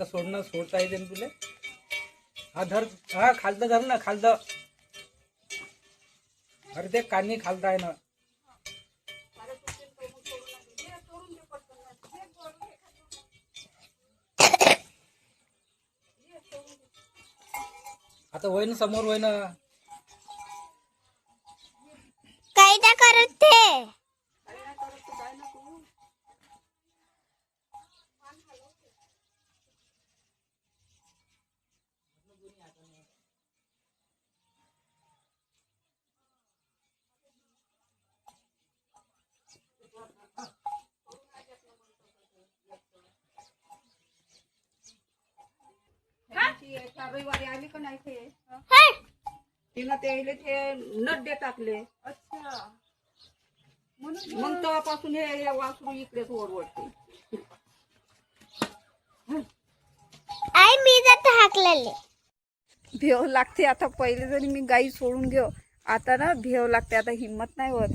आता सोडता येते ना तुले. हा धर, हा खालतं धर ना, खालतं. अरे ते कानी खालता आहे ना. आता होय ना, समोर होय ना. काय त्या करत ते? रविवारी आली का नाही ते हाय. तिनं ते नट दे टाकले. अच्छा मग तेव्हापासून हे वासरू इकडेच ओरडते. आई मी जात हाकलेले. भेव लागते. आता पहिले जरी मी गाई सोडून घेऊ, आता ना भेव लागते. आता हिंमत नाही होत.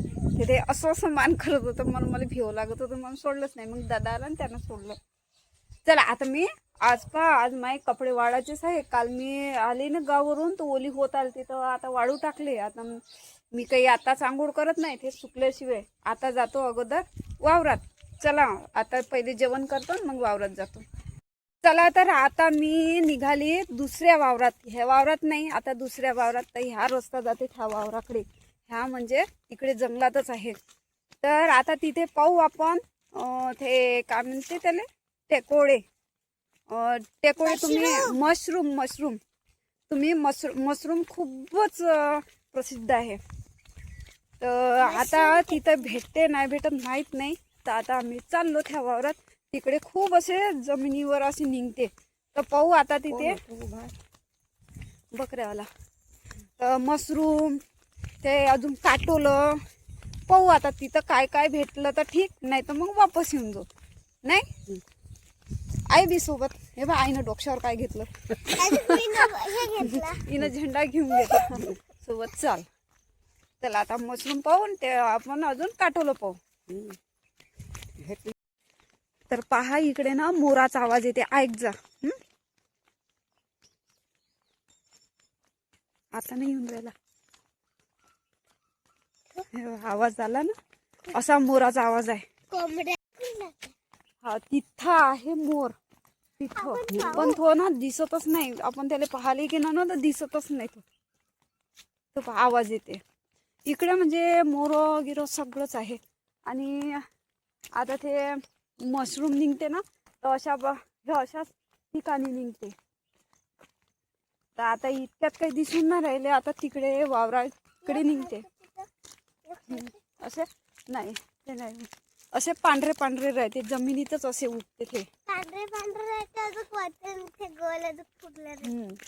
ते असं मान करत होतं, मला भेव लागत होतं, मला सोडलंच नाही. मग दादा आला आणि त्यानं सोडलं. चला आता मी आज माझे कपडे वाळायचेच आहे. काल मी आले ना गावावरून, तर ओली होत आली तिथं. आता वाळू टाकले. आता मी काही आताच आंघोळ करत नाही, ते सुकल्याशिवाय. आता जातो अगोदर वावरात. चला आता पहिले जेवण करतो, मग वावरात जातो. चला तर आता मी निघाली दुसऱ्या वावरात. ह्या वावरात नाही, आता दुसऱ्या वावरात. तर ह्या रस्ता जाते ह्या वावराकडे. ह्या म्हणजे तिकडे जंगलातच आहे. तर आता तिथे पाहू आपण ते काय म्हणते त्याला, टेकोडे. तुम्ही मशरूम तुम्ही मशरूम खूपच प्रसिद्ध आहे. तर आता तिथं भेटते नाही भेटत माहीत नाही. तर आता आम्ही चाललो त्या वावरात. तिकडे खूप असे जमिनीवर असे निघते. तर पाहू आता तिथे बकऱ्यावाला. तर मशरूम ते अजून काटोलं पाहू. आता तिथं काय काय भेटलं तर ठीक, नाही तर मग वापस येऊन जाऊ. नाही आई बी सोबत. हे बा आईनं डोक्यावर काय घेतलं. हिनं झेंडा घेऊन घेतला सोबत. चाल चला आता मशरूम पाहून ते आपण अजून काटोलं पाहू. तर पहा इकडे ना मोराचा आवाज येते, ऐक जा. आता नाही येऊन राहिला. आवाज आला ना, असा मोराचा आवाज आहे. हा तिथं आहे मोर तिथं, पण तो ना दिसतच नाही. आपण त्याला पाहिले की ना तर दिसतच नाही. तो आवाज येते इकडे. म्हणजे मोर गिरो सगळंच आहे. आणि आता ते मशरूम निघते ना, तर अशाच ठिकाणी निघते. तर आता इतक्यात काही दिसून नाही राहिले. आता तिकडे वावराकडे निघते. असे नाही, ते नाही, असे पांढरे पांढरे राहते जमिनीतच असे उगते ते.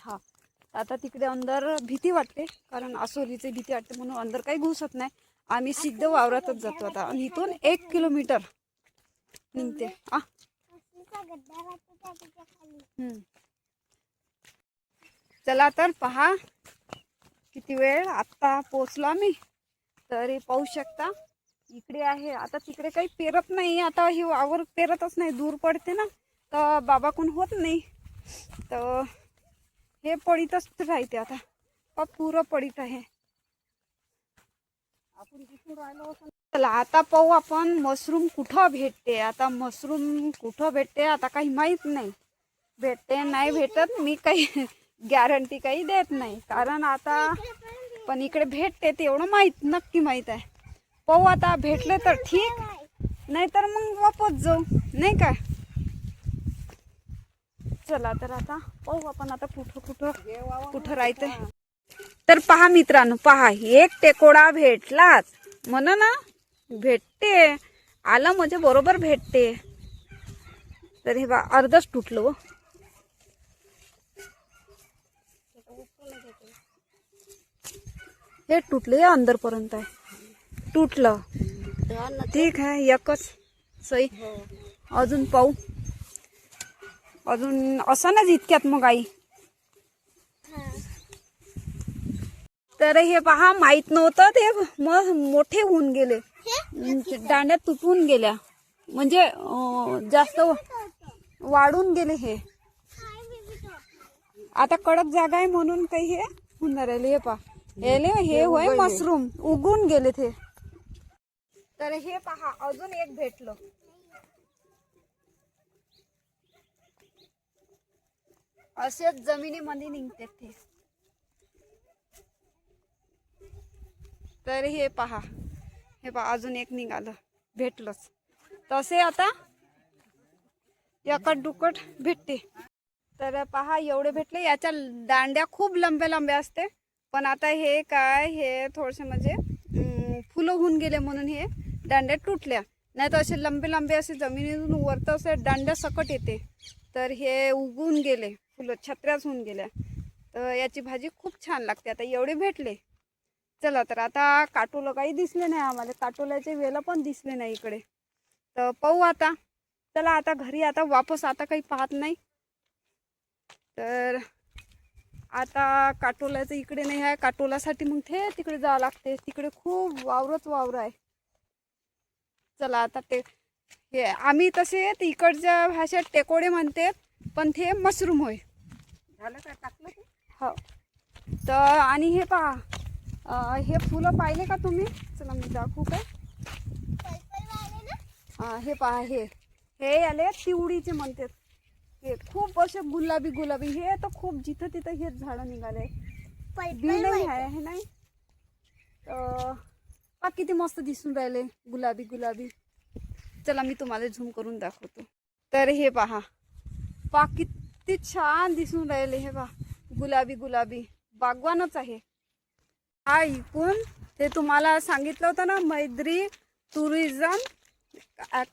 हा आता तिकडे अंदर भीती वाटते, कारण असोलीची भीती वाटते, म्हणून अंदर काही घुसत नाही. आम्ही सिद्ध वावरातच जातो आता. आणि इथून 1 किलोमीटर निघते. चला तर पहा किती वेळ आता पोचलो आम्ही. तरी पाहू शकता इकडे आहे. आता तिकडे काही पेरत नाही. आता ही वावर पेरतच नाही, दूर पडते ना, तर बाबाकडून होत नाही. तर हे पडीतच राहते. आता पुरं पडीत आहे. आपण दिसून राहिलो. चला आता पाहू आपण मशरूम कुठं भेटते. आता मशरूम कुठं भेटते आता काही माहित नाही. भेटते नाही भेटत मी काही गॅरंटी काही देत नाही, कारण आता पण इकडे भेटते ते एवढं नक्की माहित आहे. पाहू आता भेटले तर ठीक, नाही तर मग वापस जाऊ, नाही का. चला तर आता पाहू आपण आता कुठं राहते. तर पहा मित्रांनो, पहा एक टेकोडा भेटलाच. म्हणा ना भेटते, आलं म्हणजे बरोबर भेटते. तर हे बा अर्धच तुटलं. हे तुटले अंदर पर्यंत आहे, तुटलं. ठीक आहे, एकच सही. अजून पाहू, अजून असं नाच इतक्यात मग आई. तर हे पहा माहित नव्हतं ते मग मोठे होऊन गेले, दांड्यात तुटून गेल्या, म्हणजे जास्त वाढून गेले हे. आता कडक जागा आहे म्हणून काही हे होणार आहे. हे पहा हे होय मशरूम उगून गेले ते. तर हे पहा अजून एक भेटलं. असेच जमिनीमध्ये निघते ते. तर हे पहा अजून एक निघालं भेटलंच. तसे आता एकट दुकट भेटते. तर पहा एवढे भेटले. याच्या दांड्या खूप लंब्या लंब्या असते, पण आता हे काय हे थोडेसे म्हणजे फुलं होऊन गेले म्हणून हे दांड्या तुटल्या. नाही तर असे लंबे लंबे असे जमिनीतून वरतं असे दांड्या सकट येते. तर हे उगून गेले फुलं, छत्र्याच होऊन गेल्या. तर याची भाजी खूप छान लागते. आता एवढे भेटले. चला तर आता काटोलं काही दिसले नाही आम्हाला. काटोल्याचे वेलं पण दिसले नाही इकडे. तर पाहू आता. चला आता घरी आता वापस आता काही पाहत नाही. तर आता काटोल्याचं इकडे नाही आहे. काटोल्यासाठी मग ते तिकडे जावं लागते. तिकडे खूप वावर आहे. चला आता ते हे आम्ही तसे इकडच्या भाषेत टेकोडे म्हणते, पण ते मशरूम होय. झालं काय टाकलं ते? हो. तर आणि हे पहा हे फुलं पाहिले का तुम्ही? चला मी दाखवू काय. हे पहा हे याले तिवडीचे म्हणतात. हे खूप असे गुलाबी गुलाबी. हे तर खूप जिथं तिथं हेच झाडं निघाले. बी नाही आहे हे नाही. पा किती मस्त दिसून राहिले गुलाबी गुलाबी. चला मी तुम्हाला झूम करून दाखवतो. तर हे पहा किती छान दिसून राहिले. हे पहा गुलाबी गुलाबी बागवानच आहे. हा इकून ते तुम्हाला सांगितलं होतं ना मैत्री टुरिझम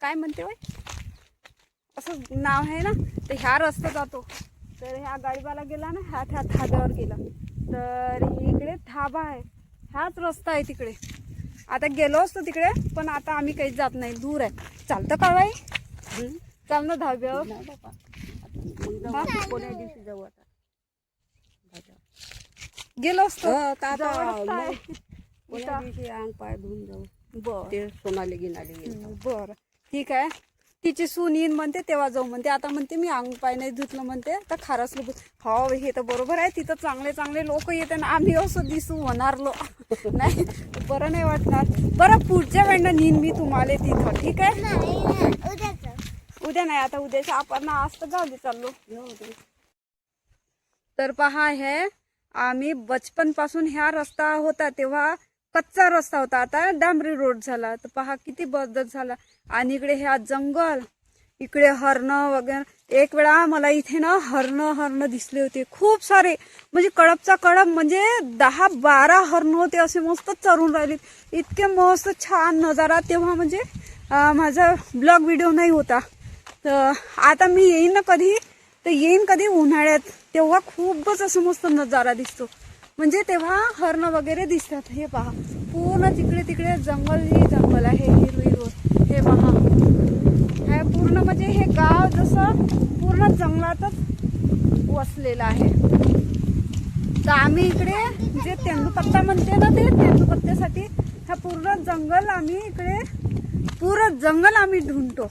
काय म्हणते वय असं नाव आहे ना. तर ह्या रस्ता जातो. तर ह्या गाडीवाला गेला ना ह्या धाब्यावर गेला. तर इकडे धाबा आहे. हाच रस्ता आहे तिकडे. आता गेलो असतो तिकडे, पण आता आम्ही काही जात नाही, दूर आहे. चालतं का बाई? चाल ना धाब्यावर. कोण्या दिवशी जाऊ आता? गेलो असतो. कोण्या दिवशी अंग पाय धुवून जाऊ. बर ते सोनाले गिनाले गेलो. बर ठीक आहे. तिची सून येईन म्हणते तेव्हा जाऊ म्हणते. आता म्हणते मी अंग पाय नाही धुतलं म्हणते. तर खारस लोक हो हे तर बरोबर आहे. तिथं चांगले चांगले लोक येते ना. आम्ही असं दिसू होणारलो नाही बरं नाही वाटणार. बरं पुढच्या वेळेला नेईन मी तुम्हाला तिथं. ठीक आहे. उद्या नाही आता उद्याच्या आपण आज तर गावी चाललो. तर पहा हे आम्ही बचपन पासून ह्या रस्ता होता तेव्हा कच्चा रस्ता होता. आता डांबरी रोड झाला. तर पहा किती बदल झाला. आणि इकडे ह्या जंगल, इकडे हरण वगैरे. एक वेळा मला इथे ना हरण दिसले होते खूप सारे. म्हणजे कडपचा कडप म्हणजे 10-12 हरण होते. असे मस्त चरून राहिले. इतके मस्त छान नजारा. तेव्हा म्हणजे माझा ब्लॉग व्हिडिओ नाही होता. तर आता मी येईन ना कधी, तर येईन कधी उन्हाळ्यात. तेव्हा खूपच असं मस्त नजारा दिसतो. म्हणजे तेव्हा हरण वगैरे दिसतात. हे पहा पूर्ण तिकडे जंगल आहे. हिरवं हे पहा. हे पूर्ण म्हणजे हे गाव जसं पूर्ण जंगलातच वसलेलं आहे. तर आम्ही इकडे जे तेंदूपत्ता म्हणते ना, ते तेंदूपत्त्यासाठी हा पूर्ण जंगल आम्ही इकडे पूर्ण जंगल आम्ही ढूंढतो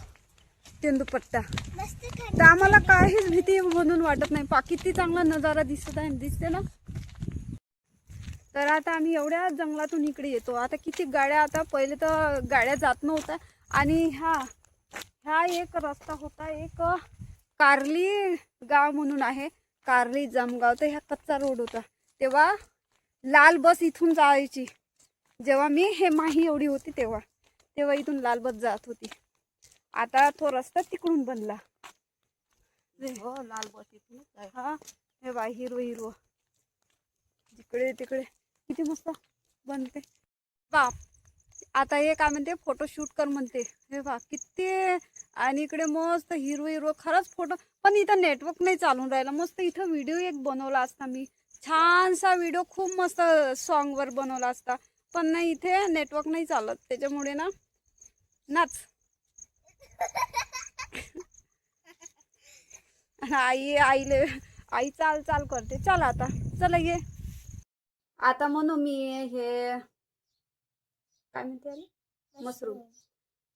तेंदूपत्ता. तर आम्हाला काहीच भीती म्हणून वाटत नाही. किती चांगला नजारा दिसते ना. तर आता आम्ही एवढ्या जंगलातून इकडे येतो. आता किती गाड्या, आता पहिले तर गाड्या जात नव्हत्या. आणि हा एक रस्ता होता. एक कारली गाव म्हणून आहे, कारली जमगाव. तर ह्या कच्चा रोड होता. तेव्हा लाल बस इथून जायची. जेव्हा मी हे माही एवढी होती तेव्हा इथून लाल बस जात होती. आता तो रस्ता तिकडून बनला. हो लाल बस इथून. हा हे बा हिरवं जिकडे तिकडे किती मस्त बनते बाप. आता हे काय म्हणते फोटोशूट कर म्हणते. हे बा किती. आणि इकडे मस्त हिरवं खरंच फोटो. पण इथं नेटवर्क नाही चालून राहिला. मस्त इथं व्हिडिओ एक बनवला असता मी. छानसा व्हिडिओ खूप मस्त सॉन्गवर बनवला असता. पण नाही इथे नेटवर्क नाही चालत. त्याच्यामुळे ना नाच आई चाल करते. चल आता चला ये. आता म्हणू मी हे काय म्हणते मशरूम.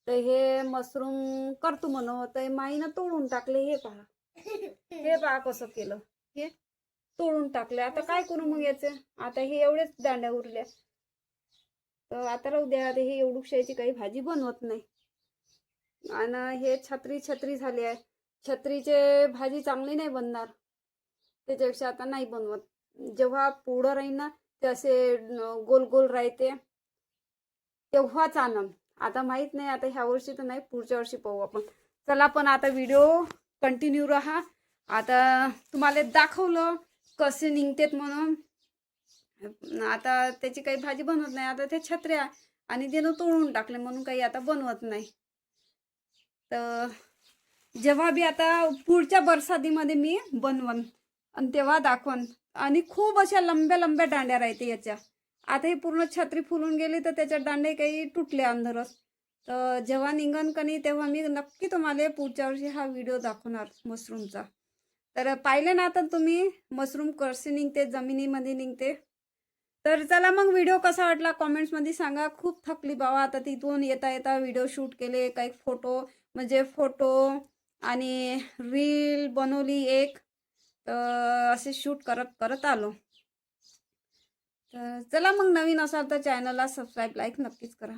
तर हे मशरूम करतो म्हणू. तर माईनं तोडून टाकले. हे पहा कसं केलं. हे तोडून टाकले. आता काय करू मग याचे? आता हे एवढेच दांड्या उरल्या, तर आता राहू द्या. आता हे एवढूशाची काही भाजी बनवत नाही. आणि हे छत्री छत्री झाली आहे. छत्रीचे भाजी चांगली नाही बनणार, त्याच्यापेक्षा आता नाही बनवत. जेव्हा पुढं राहील ना ते असे गोल गोल राहते तेव्हाच आणन. आता माहित नाही, आता ह्या वर्षी तर नाही, पुढच्या वर्षी पाहू आपण. चला पण आता व्हिडिओ कंटिन्यू राहा. आता तुम्हाला दाखवलं कसे निघतेत म्हणून. आता त्याची काही भाजी बनवत नाही. आता ते छत्र्या आणि त्यानं तोडून टाकले म्हणून काही आता बनवत नाही. तर जेव्हा बी आता पुढच्या बरसातीमध्ये मी बनवन आणि तेव्हा दाखवन. आणि खूप अशा लंब्या लंब्या दांड्या राहते याच्या. आता ही पूर्ण छत्री फुलून गेली तर त्याच्या दांडे काही तुटले अंदरच. तर जेव्हा निघन कनी तेव्हा मी नक्की तुम्हाला पुढच्या वर्षी हा व्हिडिओ दाखवणार मशरूमचा. तर पाहिले ना आता तुम्ही मशरूम कसे निघते, जमिनीमध्ये निघते. तर चला मग व्हिडिओ कसा वाटला कॉमेंट्समध्ये सांगा. खूप थकली बाबा आता तिथून येता येता व्हिडिओ शूट केले, काही फोटो म्हणजे फोटो आणि रील बनवली एक. तर असे शूट करत करत आलो. तर चला मग नवीन असाल तर चॅनलला सबस्क्राईब लाईक नक्कीच करा.